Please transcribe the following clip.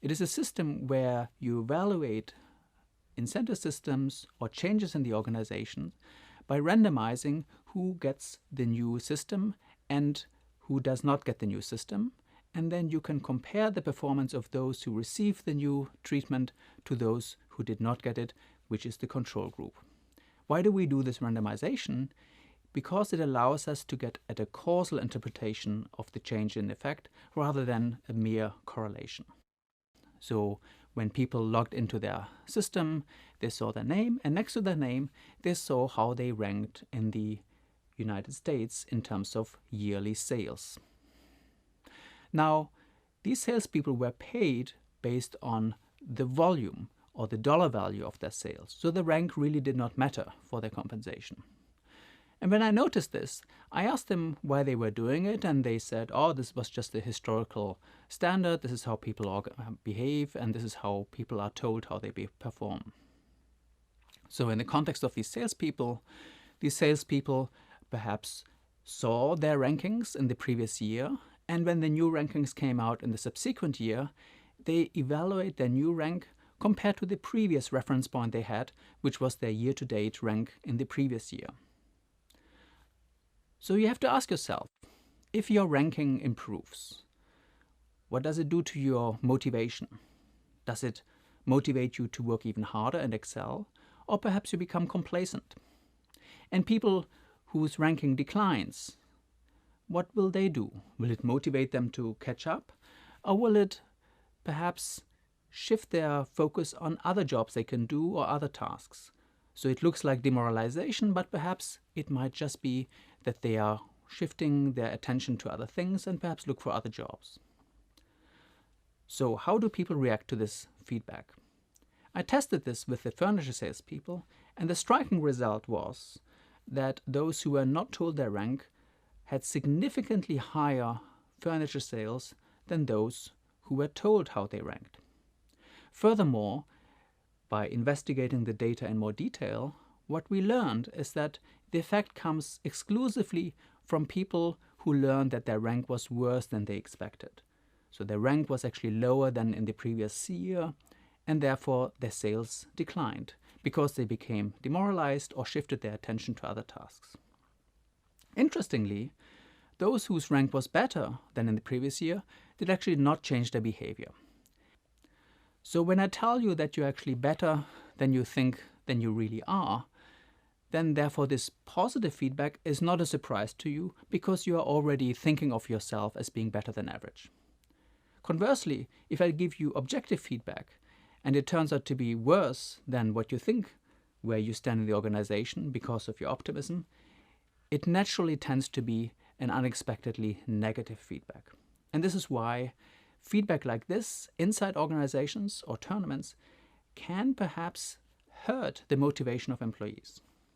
It is a system where you evaluate incentive systems or changes in the organization by randomizing who gets the new system and who does not get the new system. And then you can compare the performance of those who receive the new treatment to those who did not get it, which is the control group. Why do we do this randomization? Because it allows us to get at a causal interpretation of the change in effect rather than a mere correlation. So when people logged into their system, they saw their name, and next to their name, they saw how they ranked in the United States in terms of yearly sales. Now, these salespeople were paid based on the volume or the dollar value of their sales, so the rank really did not matter for their compensation. And when I noticed this, I asked them why they were doing it, and they said, oh, this was just a historical standard, this is how people behave, and this is how people are told how they perform. So in the context of these salespeople perhaps saw their rankings in the previous year, and when the new rankings came out in the subsequent year, they evaluate their new rank compared to the previous reference point they had, which was their year-to-date rank in the previous year. So you have to ask yourself, if your ranking improves, what does it do to your motivation? Does it motivate you to work even harder and excel? Or perhaps you become complacent? And people whose ranking declines, what will they do? Will it motivate them to catch up? Or will it perhaps shift their focus on other jobs they can do or other tasks? So it looks like demoralization, but perhaps it might just be that they are shifting their attention to other things and perhaps look for other jobs. So how do people react to this feedback? I tested this with the furniture salespeople, and the striking result was that those who were not told their rank had significantly higher furniture sales than those who were told how they ranked. Furthermore, by investigating the data in more detail, what we learned is that the effect comes exclusively from people who learned that their rank was worse than they expected. So their rank was actually lower than in the previous year, and therefore their sales declined because they became demoralized or shifted their attention to other tasks. Interestingly, those whose rank was better than in the previous year did actually not change their behavior. So when I tell you that you're actually better than you think than you really are, then therefore this positive feedback is not a surprise to you because you are already thinking of yourself as being better than average. Conversely, if I give you objective feedback and it turns out to be worse than what you think where you stand in the organization because of your optimism, it naturally tends to be an unexpectedly negative feedback. And this is why feedback like this inside organizations or tournaments can perhaps hurt the motivation of employees.